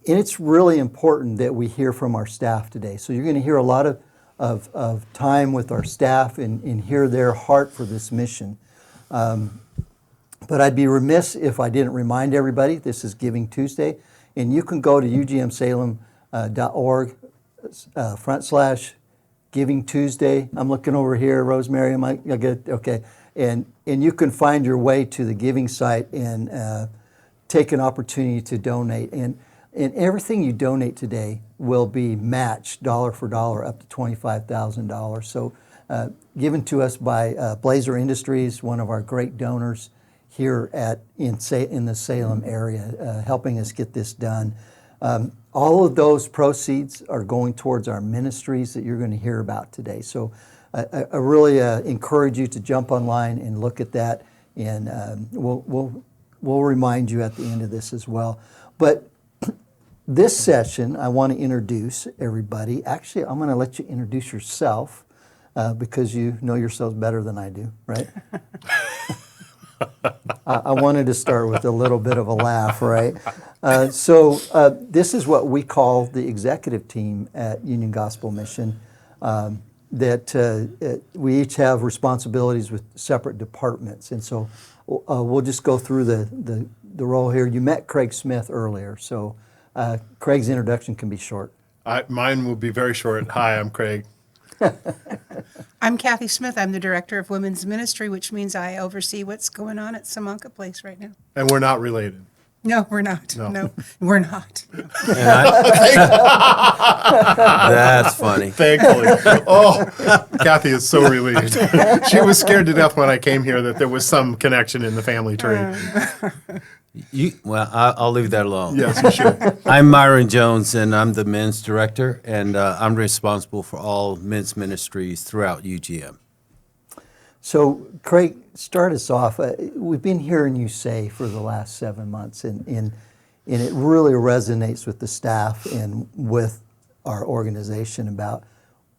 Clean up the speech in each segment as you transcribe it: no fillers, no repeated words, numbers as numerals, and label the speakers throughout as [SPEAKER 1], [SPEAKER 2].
[SPEAKER 1] And it's really important that we hear from our staff today. So you're going to hear a lot of time with our staff and hear their heart for this mission. But I'd be remiss if I didn't remind everybody, this is Giving Tuesday, and you can go to ugmsalem.org /Giving Tuesday. I'm looking over here, Rosemary, am I good? Okay. And you can find your way to the giving site and take an opportunity to donate. And everything you donate today will be matched dollar for dollar up to $25,000. So given to us by Blazer Industries, one of our great donors here in the Salem area, helping us get this done. All of those proceeds are going towards our ministries that you're going to hear about today. So I really encourage you to jump online and look at that, and we'll remind you at the end of this as well. But this session, I want to introduce everybody. Actually, I'm going to let you introduce yourself because you know yourselves better than I do, right? I wanted to start with a little bit of a laugh, right? So this is what we call the executive team at Union Gospel Mission, that we each have responsibilities with separate departments. And so we'll just go through the role here. You met Craig Smith earlier, so Craig's introduction can be short.
[SPEAKER 2] Mine will be very short. Hi, I'm Craig.
[SPEAKER 3] I'm Kathy Smith. I'm the Director of Women's Ministry, which means I oversee what's going on at Samanka Place right now.
[SPEAKER 2] And we're not related.
[SPEAKER 3] No, we're not. No, we're not. No.
[SPEAKER 4] That's funny.
[SPEAKER 2] Thankfully. Oh, Kathy is so relieved. She was scared to death when I came here that there was some connection in the family tree.
[SPEAKER 4] I'll leave that alone.
[SPEAKER 2] Yes, you should.
[SPEAKER 4] I'm Myron Jones, and I'm the men's director, and I'm responsible for all men's ministries throughout UGM.
[SPEAKER 1] So, Craig, start us off. We've been hearing you say for the last 7 months, and it really resonates with the staff and with our organization about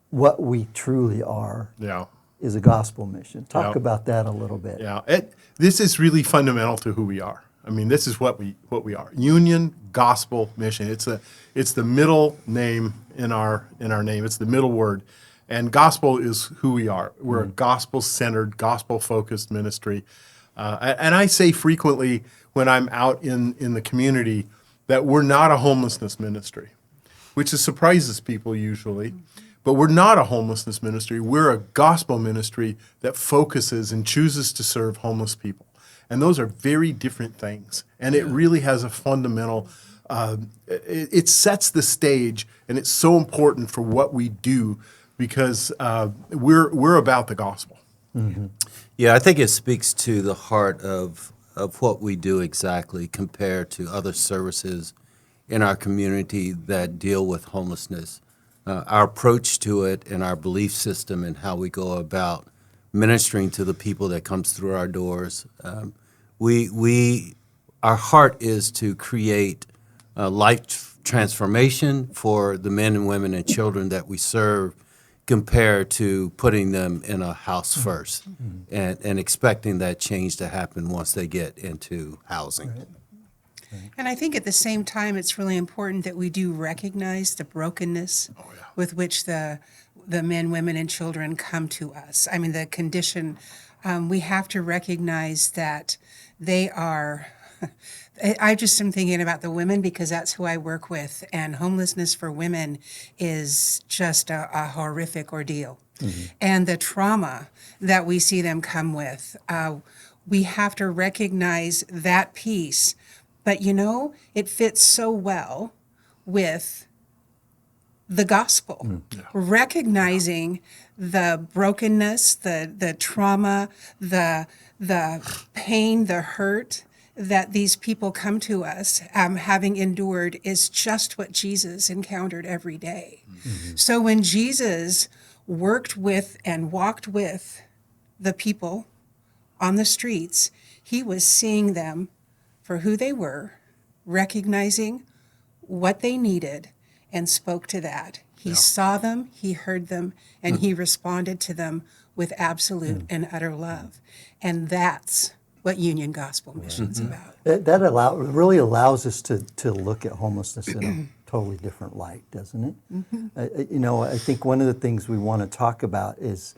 [SPEAKER 1] what we truly are.
[SPEAKER 2] Yeah.
[SPEAKER 1] Is a gospel mission. Talk about that a little bit.
[SPEAKER 2] Yeah. This is really fundamental to who we are. I mean, this is what we are. Union Gospel Mission. It's the middle name in our name. It's the middle word. And gospel is who we are. We're a gospel-centered, gospel-focused ministry. And I say frequently when I'm out in the community that we're not a homelessness ministry, which surprises people usually. But we're not a homelessness ministry. We're a gospel ministry that focuses and chooses to serve homeless people. And those are very different things. And it really has a fundamental, it sets the stage, and it's so important for what we do because we're about the gospel.
[SPEAKER 4] Mm-hmm. Yeah, I think it speaks to the heart of what we do exactly compared to other services in our community that deal with homelessness. Our approach to it and our belief system and how we go about ministering to the people that comes through our doors. Our heart is to create life transformation for the men and women and children that we serve compared to putting them in a house first and expecting that change to happen once they get into housing. Right.
[SPEAKER 3] And I think at the same time, it's really important that we do recognize the brokenness with which the men, women, and children come to us. I mean, the condition, we have to recognize that they are, I just am thinking about the women because that's who I work with, and homelessness for women is just a horrific ordeal. Mm-hmm. And the trauma that we see them come with, we have to recognize that piece. But, it fits so well with the gospel, recognizing the brokenness, the trauma, the pain, the hurt that these people come to us having endured is just what Jesus encountered every day. Mm-hmm. So when Jesus worked with and walked with the people on the streets, he was seeing them for who they were, recognizing what they needed, and spoke to that. He saw them, he heard them, and he responded to them with absolute and utter love. And that's what Union Gospel Mission's about.
[SPEAKER 1] That really allows us to look at homelessness in a totally different light, doesn't it? I think one of the things we want to talk about is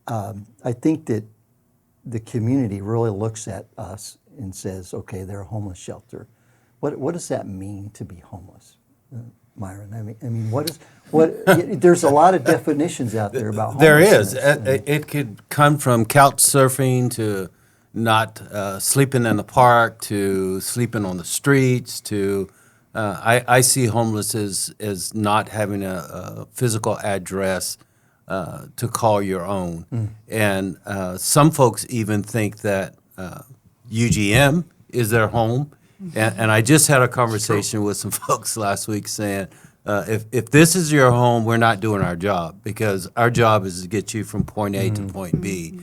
[SPEAKER 1] I think that the community really looks at us and says, okay, they're a homeless shelter. What does that mean to be homeless, Myron? I mean, there's a lot of definitions out there about
[SPEAKER 4] There is.
[SPEAKER 1] homelessness.
[SPEAKER 4] It could come from couch surfing to not sleeping in the park to sleeping on the streets to I see homeless as not having a physical address to call your own. And some folks even think that UGM is their home. And I just had a conversation with some folks last week saying, if this is your home, we're not doing our job, because our job is to get you from point A to point B.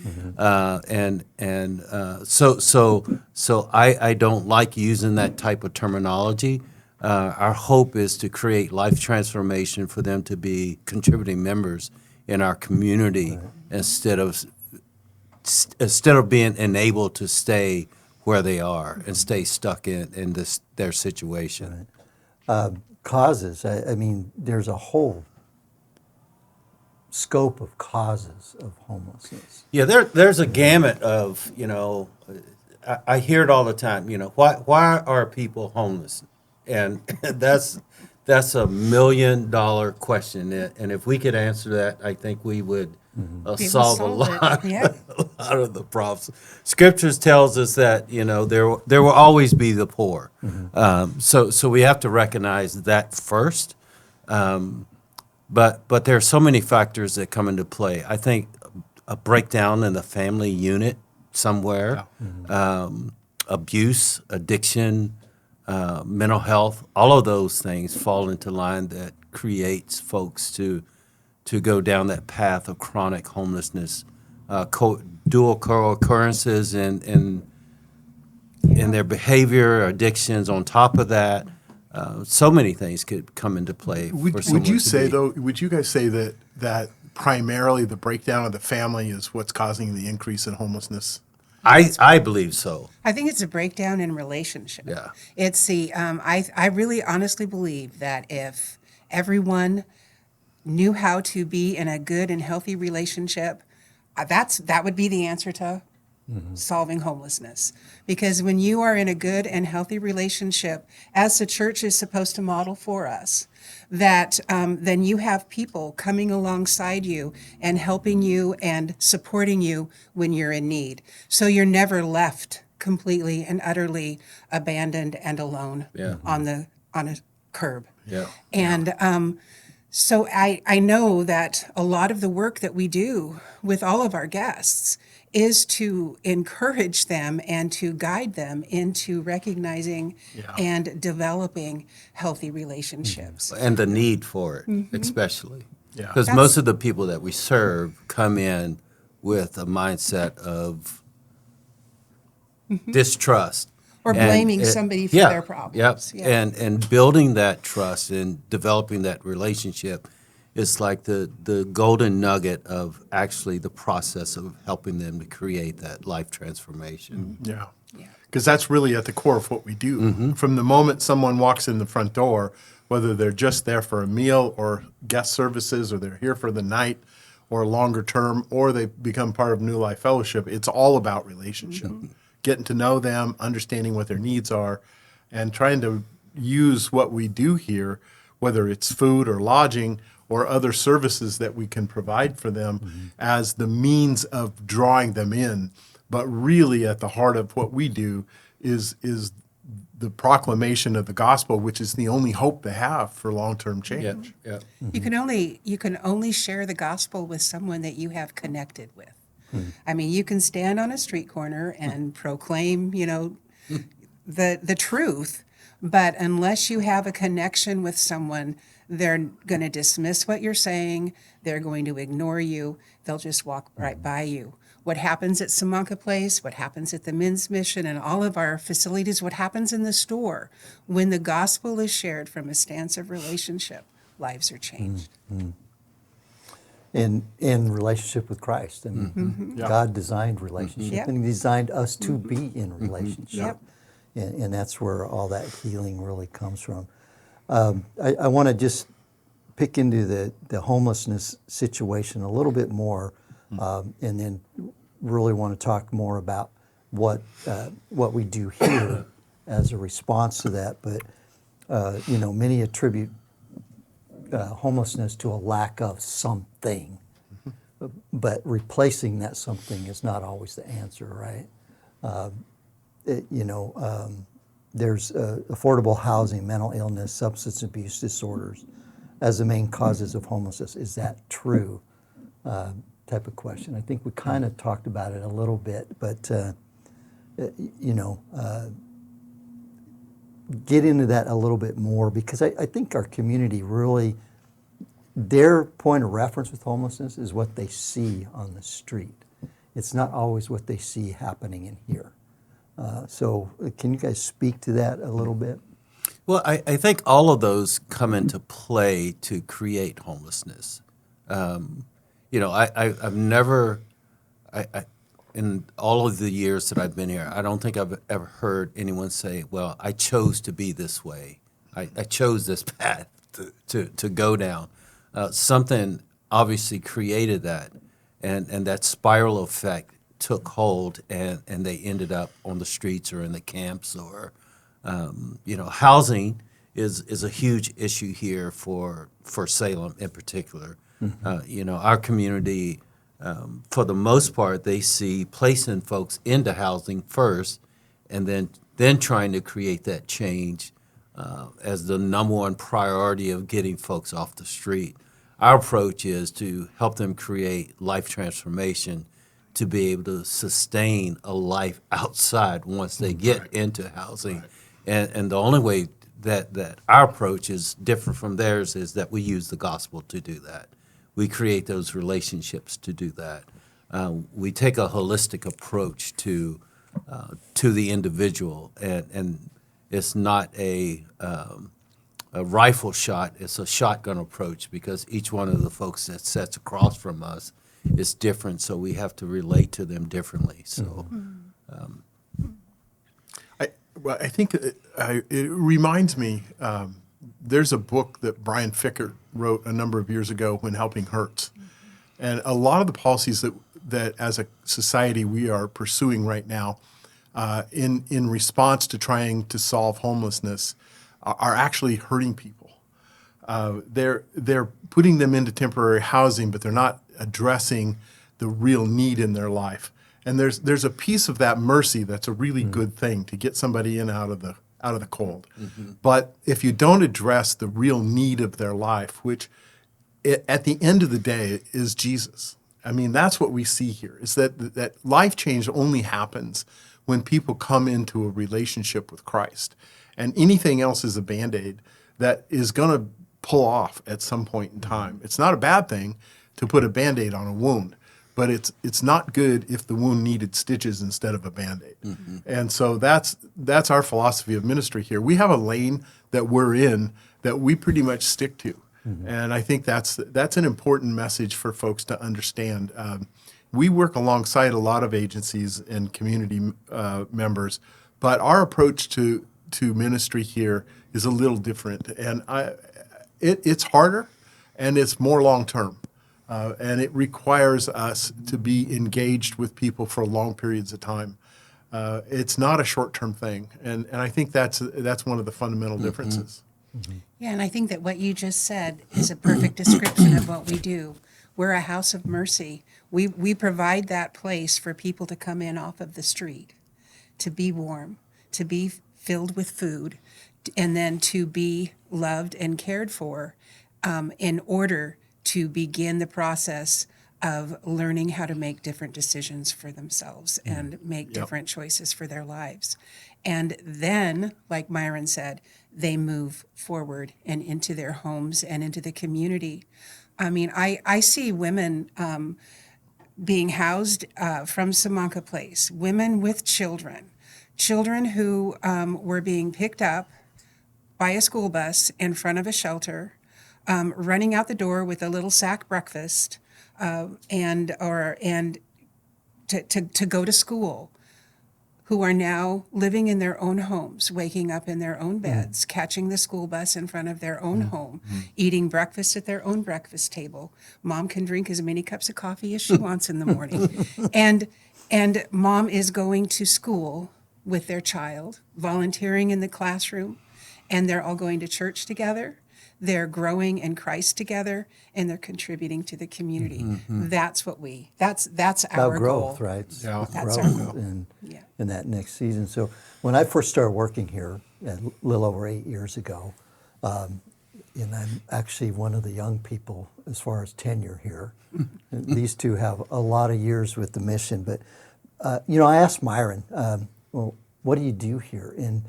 [SPEAKER 4] So I don't like using that type of terminology. Our hope is to create life transformation for them to be contributing members in our community instead of being enabled to stay where they are and stay stuck in their situation.
[SPEAKER 1] Causes, I mean, there's a whole scope of causes of homelessness.
[SPEAKER 4] Yeah, there's a gamut of, I hear it all the time, why are people homeless? And that's a $1 million question. And if we could answer that, I think we would solve a lot,
[SPEAKER 3] Yeah.
[SPEAKER 4] a lot of the problems. Scriptures tells us that, there will always be the poor. So we have to recognize that first. But there are so many factors that come into play. I think a breakdown in the family unit somewhere, abuse, addiction, mental health, all of those things fall into line that creates folks to go down that path of chronic homelessness, dual co-occurrences in their behavior, addictions on top of that. So many things could come into play.
[SPEAKER 2] Would you guys say that primarily the breakdown of the family is what's causing the increase in homelessness?
[SPEAKER 4] I believe so.
[SPEAKER 3] I think it's a breakdown in relationship.
[SPEAKER 4] Yeah.
[SPEAKER 3] It's the I really honestly believe that if everyone knew how to be in a good and healthy relationship, that would be the answer to solving homelessness. Because when you are in a good and healthy relationship, as the church is supposed to model for us, that then you have people coming alongside you and helping you and supporting you when you're in need. So you're never left completely and utterly abandoned and alone on a curb.
[SPEAKER 4] Yeah.
[SPEAKER 3] And so I know that a lot of the work that we do with all of our guests is to encourage them and to guide them into recognizing and developing healthy relationships.
[SPEAKER 4] And the need for it, especially.
[SPEAKER 2] Yeah.
[SPEAKER 4] Because most of the people that we serve come in with a mindset of distrust.
[SPEAKER 3] Or blaming somebody for their problems.
[SPEAKER 4] Yep. And building that trust and developing that relationship is like the golden nugget of actually the process of helping them to create that life transformation.
[SPEAKER 2] Yeah. Because that's really at the core of what we do. From the moment someone walks in the front door, whether they're just there for a meal or guest services, or they're here for the night or longer term, or they become part of New Life Fellowship, it's all about relationship. Getting to know them, understanding what their needs are, and trying to use what we do here, whether it's food or lodging or other services that we can provide for them as the means of drawing them in. But really at the heart of what we do is the proclamation of the gospel, which is the only hope they have for long-term change.
[SPEAKER 4] Yeah.
[SPEAKER 3] You can only share the gospel with someone that you have connected with. I mean, you can stand on a street corner and proclaim, the truth, but unless you have a connection with someone, they're going to dismiss what you're saying. They're going to ignore you. They'll just walk right by you. What happens at Samanka Place, what happens at the Men's Mission and all of our facilities, what happens in the store, when the gospel is shared from a stance of relationship, lives are changed.
[SPEAKER 1] in relationship with Christ. And
[SPEAKER 2] Yeah.
[SPEAKER 1] God designed relationship,
[SPEAKER 3] Yep.
[SPEAKER 1] and He designed us to be in relationship.
[SPEAKER 3] Yep.
[SPEAKER 1] And that's where all that healing really comes from. I want to just pick into the homelessness situation a little bit more, and then really want to talk more about what we do here as a response to that. But many attribute homelessness to a lack of something, but replacing that something is not always the answer, right? There's affordable housing, mental illness, substance abuse disorders as the main causes of homelessness. Is that true? Type of question. I think we kind of talked about it a little bit, but get into that a little bit more, because I think our community really, their point of reference with homelessness is what they see on the street. It's not always what they see happening in here. So can you guys speak to that a little bit?
[SPEAKER 4] Well, I think all of those come into play to create homelessness. I've never, in all of the years that I've been here, I don't think I've ever heard anyone say, well, I chose to be this way. I chose this path to go down. Something obviously created that, and that spiral effect took hold, and they ended up on the streets or in the camps, or housing is a huge issue here for Salem in particular. Our community, for the most part, they see placing folks into housing first, and then trying to create that change as the number one priority of getting folks off the street. Our approach is to help them create life transformation to be able to sustain a life outside once they get into housing. And the only way that our approach is different from theirs is that we use the gospel to do that. We create those relationships to do that. We take a holistic approach to the individual, and it's not a rifle shot, it's a shotgun approach, because each one of the folks that sits across from us is different, so we have to relate to them differently. So,
[SPEAKER 2] I think it reminds me, there's a book that Brian Fickert wrote a number of years ago, When Helping Hurts. And a lot of the policies that as a society we are pursuing right now in response to trying to solve homelessness are actually hurting people. They're putting them into temporary housing, but they're not addressing the real need in their life. And there's a piece of that mercy that's a really good thing, to get somebody in out of the cold. But if you don't address the real need of their life, which at the end of the day is Jesus. I mean, that's what we see here, is that life change only happens when people come into a relationship with Christ. And anything else is a Band-Aid that is going to pull off at some point in time. It's not a bad thing to put a Band-Aid on a wound, but it's not good if the wound needed stitches instead of a Band-Aid. And so that's our philosophy of ministry here. We have a lane that we're in that we pretty much stick to. And I think that's an important message for folks to understand. We work alongside a lot of agencies and community members, but our approach to ministry here is a little different. And it's harder, and it's more long-term. And it requires us to be engaged with people for long periods of time. It's not a short-term thing, and I think that's one of the fundamental differences.
[SPEAKER 3] Yeah, and I think that what you just said is a perfect description of what we do. We're a house of mercy. We provide that place for people to come in off of the street, to be warm, to be filled with food, and then to be loved and cared for in order to begin the process of learning how to make different decisions for themselves and make different choices for their lives. And then, like Myron said, they move forward and into their homes and into the community. I mean, I see women being housed from Samanka Place, women with children who were being picked up by a school bus in front of a shelter, running out the door with a little sack breakfast, and to go to school, who are now living in their own homes, waking up in their own beds, catching the school bus in front of their own home, eating breakfast at their own breakfast table. Mom can drink as many cups of coffee as she wants in the morning. And mom is going to school with their child, volunteering in the classroom, and they're all going to church together. They're growing in Christ together, and they're contributing to the community. That's what that's our
[SPEAKER 1] About growth,
[SPEAKER 3] goal.
[SPEAKER 1] right?
[SPEAKER 2] Yeah.
[SPEAKER 3] That's our
[SPEAKER 1] Growth
[SPEAKER 3] goal. Yeah.
[SPEAKER 1] in that next season. So when I first started working here, a little over 8 years ago, and I'm actually one of the young people as far as tenure here. These two have a lot of years with the mission. But, I asked Myron, well, what do you do here? And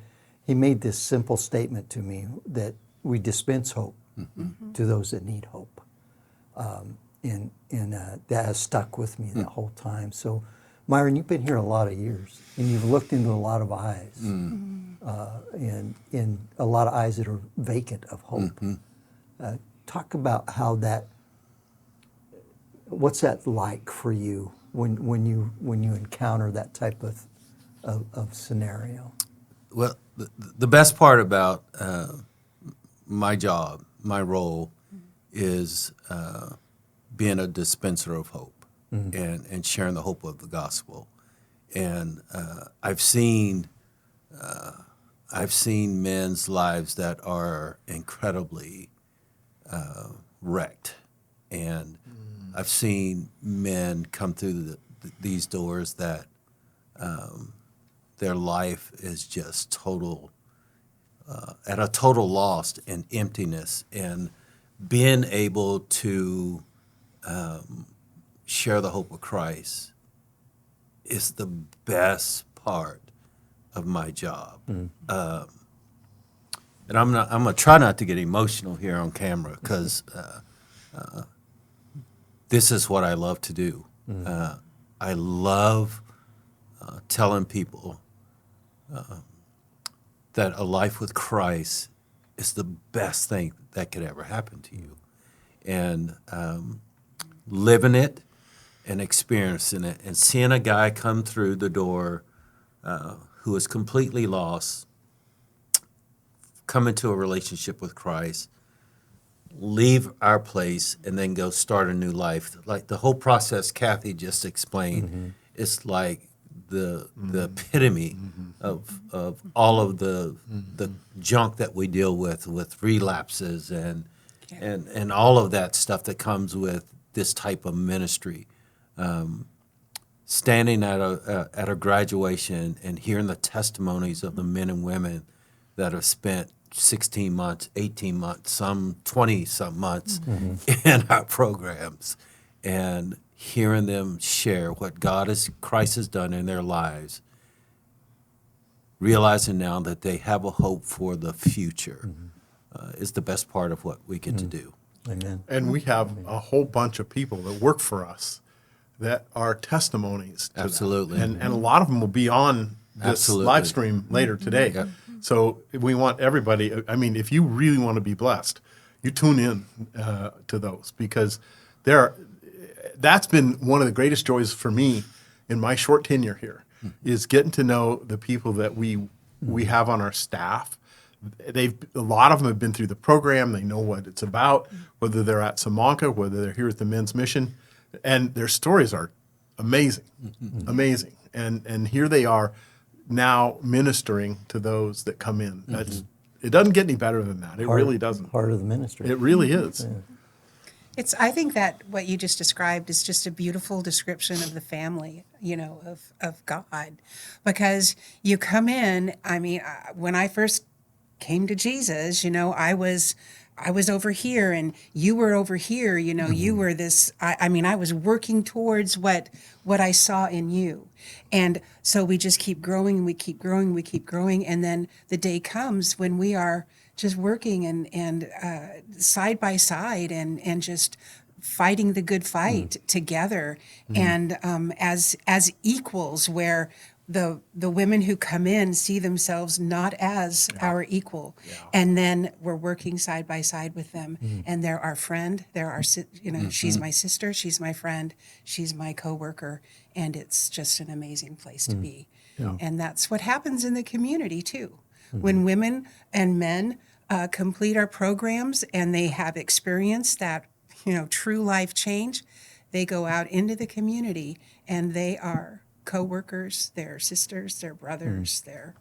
[SPEAKER 1] he made this simple statement to me that we dispense hope to those that need hope. And that has stuck with me that whole time. So, Myron, you've been here a lot of years, and you've looked into a lot of eyes, and a lot of eyes that are vacant of hope. Talk about how what's that like for you when you encounter that type of scenario?
[SPEAKER 4] Well, the best part about my job, my role, is being a dispenser of hope and sharing the hope of the gospel. And I've seen men's lives that are incredibly wrecked, and I've seen men come through these doors that their life is just total, at a total loss and emptiness, and being able to share the hope of Christ is the best part of my job. And I'm gonna try not to get emotional here on camera, because this is what I love to do. I love telling people that a life with Christ is the best thing that could ever happen to you. And living it and experiencing it and seeing a guy come through the door who is completely lost, come into a relationship with Christ, leave our place, and then go start a new life. Like the whole process Kathy just explained, it's like the epitome of all of the junk that we deal with relapses and all of that stuff that comes with this type of ministry. Standing at a graduation and hearing the testimonies of the men and women that have spent 16 months, 18 months, some 20-some months in our programs, and hearing them share what Christ has done in their lives, realizing now that they have a hope for the future, is the best part of what we get to do.
[SPEAKER 1] Amen.
[SPEAKER 2] And we have a whole bunch of people that work for us that are testimonies to that.
[SPEAKER 4] Absolutely.
[SPEAKER 2] And a lot of them will be on this
[SPEAKER 4] Absolutely.
[SPEAKER 2] live stream later today.
[SPEAKER 4] Yep.
[SPEAKER 2] So we want everybody, I mean, if you really want to be blessed, you tune in to those, because that's been one of the greatest joys for me in my short tenure here, is getting to know the people that we have on our staff. A lot of them have been through the program. They know what it's about, whether they're at Samanka, whether they're here at the Men's Mission, and their stories are amazing, amazing. And here they are now ministering to those that come in. It doesn't get any better than that. It really doesn't.
[SPEAKER 1] Part of the ministry.
[SPEAKER 2] It really is.
[SPEAKER 3] I think that what you just described is just a beautiful description of the family, of God. Because you come in, I mean, when I first came to Jesus, I was over here and you were over here, you were this, I was working towards what I saw in you. And so we just keep growing, we keep growing, we keep growing. And then the day comes when we are just working and side by side and just fighting the good fight together, and as equals, where the women who come in see themselves not as our equal, and then we're working side by side with them, and they're our friend, they're our she's my sister, she's my friend, she's my coworker, and it's just an amazing place to be. And that's what happens in the community too. When women and men complete our programs and they have experienced that true life change, they go out into the community and they are co-workers, they're sisters, they're brothers, they're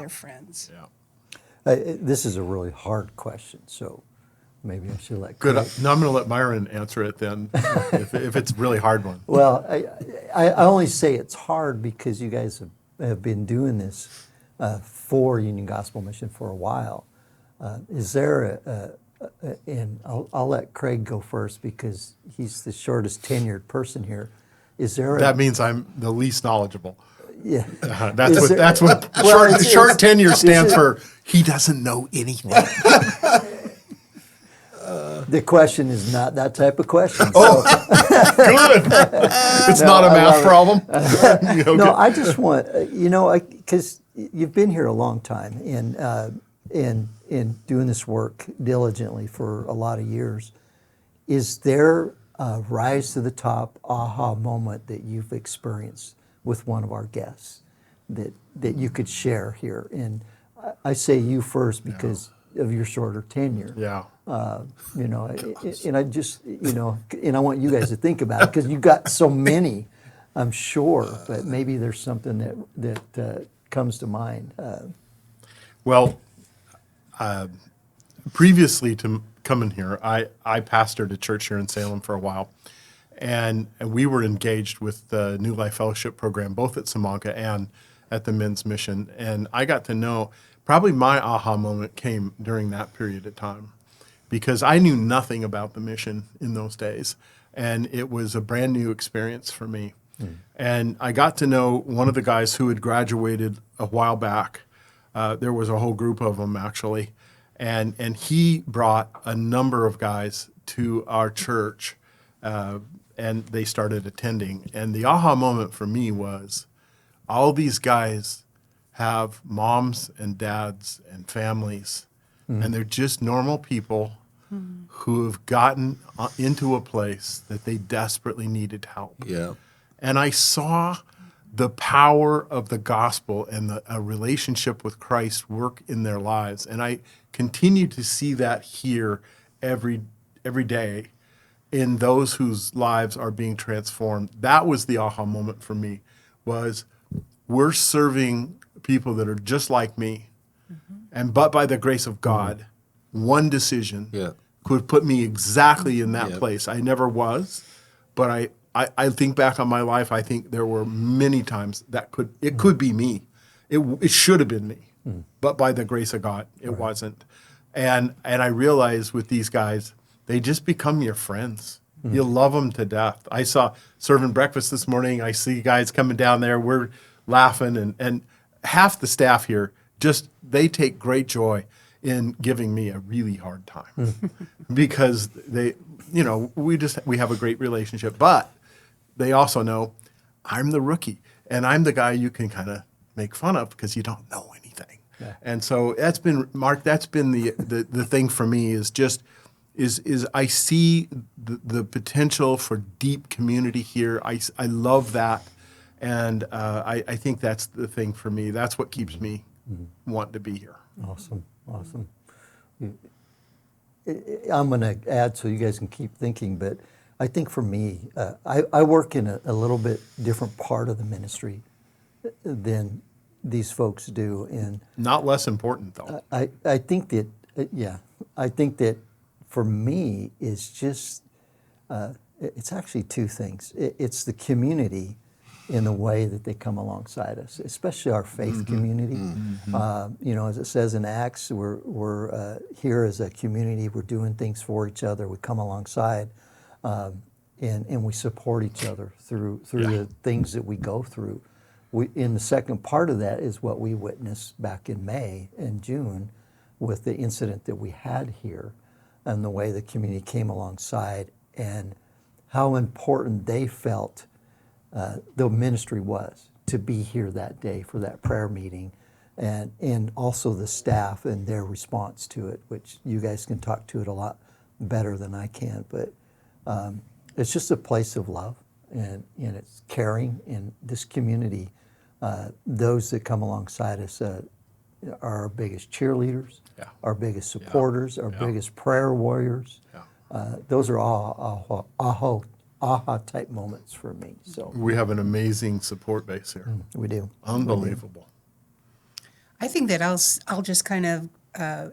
[SPEAKER 3] friends.
[SPEAKER 1] This is a really hard question, so maybe I should let
[SPEAKER 2] Good.
[SPEAKER 1] Craig.
[SPEAKER 2] Now I'm going to let Myron answer it then, if it's a really hard one.
[SPEAKER 1] Well, I only say it's hard because you guys have been doing this for Union Gospel Mission for a while. Is there and I'll let Craig go first because he's the shortest tenured person here. Is there
[SPEAKER 2] That means I'm the least knowledgeable.
[SPEAKER 1] yeah.
[SPEAKER 2] That's what
[SPEAKER 1] Well,
[SPEAKER 2] short tenure stands for. He doesn't know anything.
[SPEAKER 1] The question is not that type of question.
[SPEAKER 2] Good. It's not a math problem. Okay.
[SPEAKER 1] No, I just want because you've been here a long time and doing this work diligently for a lot of years. Is there a rise to the top aha moment that you've experienced with one of our guests that you could share here? And I say you first because of your shorter tenure.
[SPEAKER 2] Yeah.
[SPEAKER 1] And I just, and I want you guys to think about it because you've got so many, I'm sure, but maybe there's something that comes to mind.
[SPEAKER 2] Well, previously to coming here, I pastored a church here in Salem for a while, and we were engaged with the New Life Fellowship program, both at Samanka and at the Men's Mission. And I got to know, probably my aha moment came during that period of time, because I knew nothing about the mission in those days, and it was a brand new experience for me. And I got to know one of the guys who had graduated a while back. There was a whole group of them, actually. And he brought a number of guys to our church, and they started attending. And the aha moment for me was all these guys have moms and dads and families, and they're just normal people who have gotten into a place that they desperately needed help.
[SPEAKER 4] Yeah.
[SPEAKER 2] And I saw the power of the gospel and a relationship with Christ work in their lives. And I continue to see that here every day in those whose lives are being transformed. That was the aha moment for me, was we're serving people that are just like me. But by the grace of God, one decision could put me exactly in that place. I never was, but I think back on my life, I think there were many times that it could be me. It should have been me, but by the grace of God, it wasn't. And I realized with these guys, they just become your friends. You love them to death. I saw serving breakfast this morning. I see guys coming down there. We're laughing, and half the staff here, they take great joy in giving me a really hard time because we have a great relationship, but they also know I'm the rookie and I'm the guy you can kind of make fun of because you don't know anything. Yeah. And so that's been, Mark, that's been the thing for me is I see the potential for deep community here. I love that. And I think that's the thing for me. That's what keeps me wanting to be here.
[SPEAKER 1] Awesome. I'm going to add so you guys can keep thinking, but I think for me, I work in a little bit different part of the ministry than these folks do. And
[SPEAKER 2] not less important, though.
[SPEAKER 1] I think that, I think that for me, it's just, it's actually two things. It's the community in the way that they come alongside us, especially our faith community. As it says in Acts, we're here as a community. We're doing things for each other. We come alongside, and we support each other through the things that we go through. In the second part of that is what we witnessed back in May and June with the incident that we had here, and the way the community came alongside and how important they felt the ministry was to be here that day for that prayer meeting, and also the staff and their response to it, which you guys can talk to it a lot better than I can. But it's just a place of love, and it's caring. In this community, those that come alongside us are our biggest cheerleaders,
[SPEAKER 2] Yeah.
[SPEAKER 1] our biggest supporters, our
[SPEAKER 2] Yeah.
[SPEAKER 1] biggest prayer warriors.
[SPEAKER 2] Yeah.
[SPEAKER 1] Those are all aha type moments for me. So
[SPEAKER 2] We have an amazing support base here.
[SPEAKER 1] we do.
[SPEAKER 2] Unbelievable.
[SPEAKER 3] I think that I'll just kind of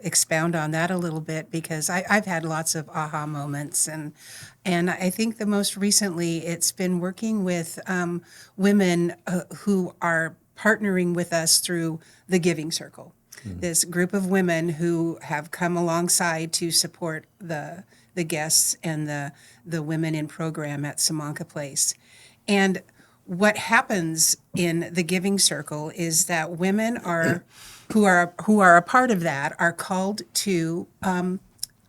[SPEAKER 3] expound on that a little bit, because I've had lots of aha moments, and I think the most recently it's been working with women who are partnering with us through the Giving Circle. This group of women who have come alongside to support the guests and the women in program at Samanka Place. And what happens in the Giving Circle is that women who are a part of that are called to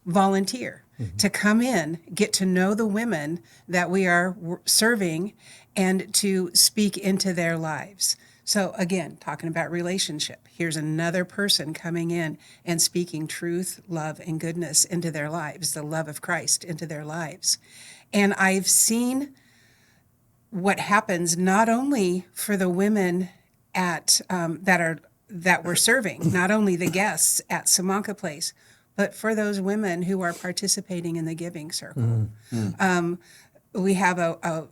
[SPEAKER 3] volunteer, to come in, get to know the women that we are serving, and to speak into their lives. So again, talking about relationship, here's another person coming in and speaking truth, love, and goodness into their lives, the love of Christ into their lives. And I've seen what happens not only for the women at that we're serving, not only the guests at Samanka Place, but for those women who are participating in the Giving Circle. We have I'm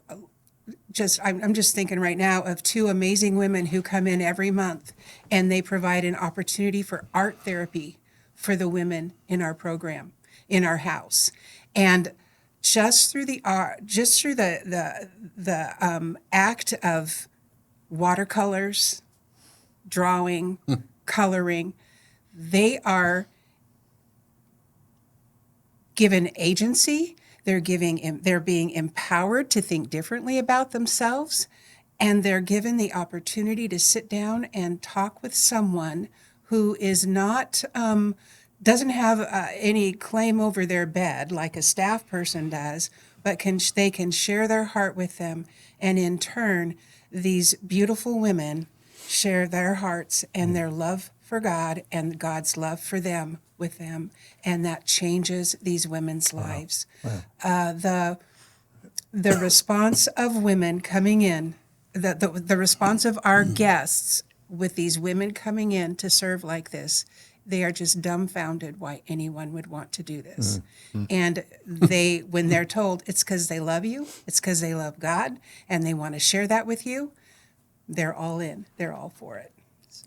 [SPEAKER 3] just thinking right now of two amazing women who come in every month, and they provide an opportunity for art therapy for the women in our program, in our house. And just through the art, just through the act of watercolors, drawing, coloring, they are given agency. They're being empowered to think differently about themselves, and they're given the opportunity to sit down and talk with someone who is not doesn't have any claim over their bed like a staff person does, but they can share their heart with them, and in turn, these beautiful women share their hearts and their love for God and God's love for them with them, and that changes these women's lives. The response of women coming in, the response of our guests with these women coming in to serve like this, they are just dumbfounded why anyone would want to do this. And when they're told it's because they love you, it's because they love God, and they want to share that with you, they're all in. They're all for it.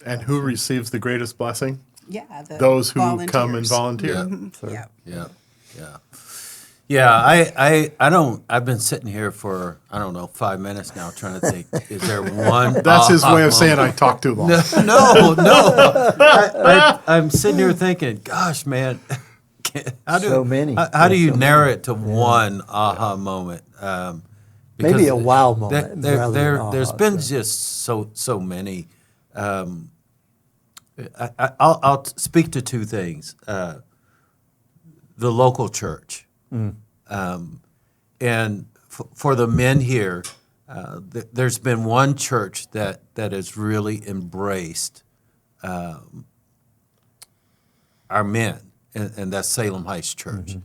[SPEAKER 2] And who receives the greatest blessing?
[SPEAKER 3] Yeah,
[SPEAKER 2] Those who come and
[SPEAKER 3] volunteers.
[SPEAKER 2] volunteer.
[SPEAKER 4] Yeah. I don't. I've been sitting here for 5 minutes now, trying to think. Is there one?
[SPEAKER 2] That's his way of saying I talk too long.
[SPEAKER 4] No. I'm sitting here thinking, gosh, man,
[SPEAKER 1] So many.
[SPEAKER 4] How do you narrow it to one aha moment?
[SPEAKER 1] Maybe a wow
[SPEAKER 4] There,
[SPEAKER 1] moment.
[SPEAKER 4] there,
[SPEAKER 1] rather
[SPEAKER 4] there,
[SPEAKER 1] than
[SPEAKER 4] there's
[SPEAKER 1] aha,
[SPEAKER 4] been
[SPEAKER 1] so.
[SPEAKER 4] just so many. I'll speak to two things. The local church. And for the men here, there's been one church that has really embraced our men, and that's Salem Heights Church.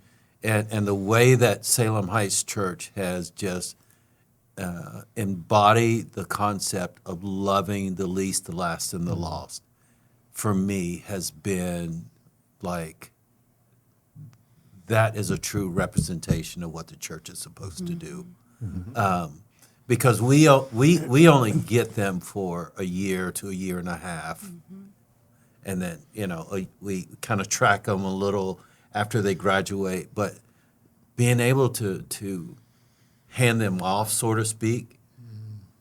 [SPEAKER 4] And the way that Salem Heights Church has just embodied the concept of loving the least, the last, and the lost, for me, has been like, that is a true representation of what the church is supposed to do. Because we only get them for a year to a year and a half. And then, we kind of track them a little after they graduate. But being able to hand them off, so to speak,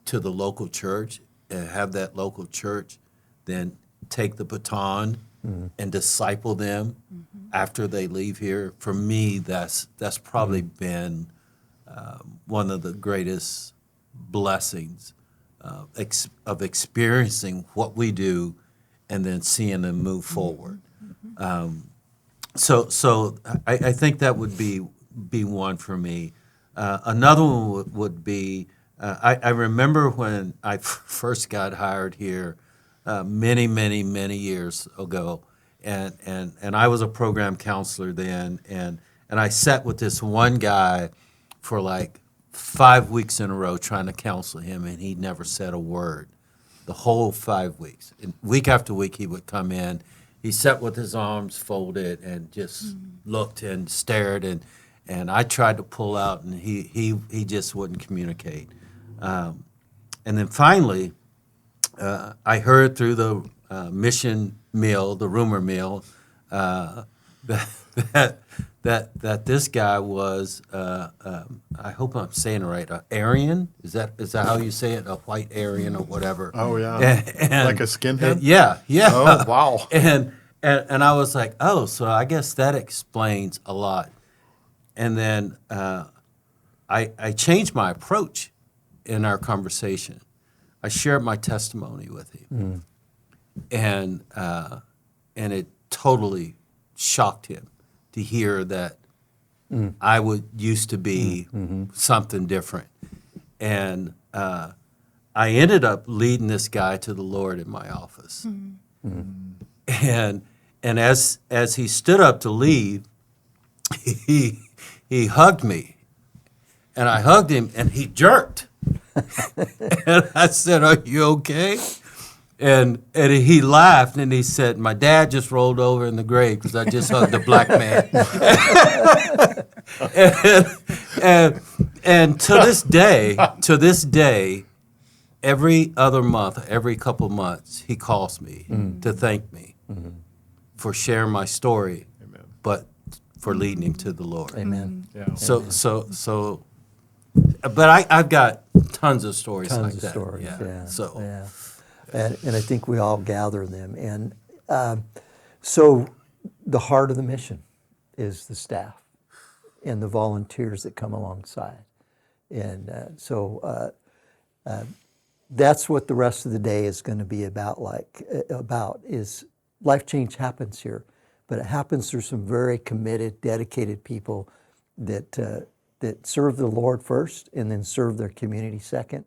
[SPEAKER 4] to the local church, and have that local church then take the baton and disciple them after they leave here, for me, that's probably been one of the greatest blessings of experiencing what we do and then seeing them move forward. So I think that would be one for me. Another one would be I remember when I first got hired here many, many, many years ago, and I was a program counselor then, and I sat with this one guy for like 5 weeks in a row trying to counsel him, and he never said a word the whole 5 weeks. And week after week, he would come in. He sat with his arms folded and just looked and stared, and I tried to pull out, and he just wouldn't communicate. And then finally, I heard through the mission mill, the rumor mill, that this guy was, I hope I'm saying it right, Aryan. Is that how you say it? A white Aryan or whatever.
[SPEAKER 2] Oh, yeah.
[SPEAKER 4] And-
[SPEAKER 2] Like a skinhead?
[SPEAKER 4] yeah.
[SPEAKER 2] Oh, wow.
[SPEAKER 4] And I was like, oh, so I guess that explains a lot. And then I changed my approach in our conversation. I shared my testimony with him, and it totally shocked him to hear that I used to be something different. And I ended up leading this guy to the Lord in my office. And as he stood up to leave, he hugged me, and I hugged him, and he jerked. And I said, "Are you okay?" And he laughed, and he said, "My dad just rolled over in the grave because I just hugged a black man." and to this day, every other month, every couple months, he calls me to thank me for sharing my story,
[SPEAKER 2] Amen.
[SPEAKER 4] but for leading him to the Lord.
[SPEAKER 1] Amen.
[SPEAKER 2] Yeah.
[SPEAKER 4] So, but I've got tons of stories like
[SPEAKER 1] Tons of
[SPEAKER 4] that.
[SPEAKER 1] stories. Yeah.
[SPEAKER 4] So,
[SPEAKER 1] yeah. And I think we all gather them. And so the heart of the mission is the staff and the volunteers that come alongside. And so that's what the rest of the day is going to be about. Is life change happens here, but it happens through some very committed, dedicated people that serve the Lord first and then serve their community second.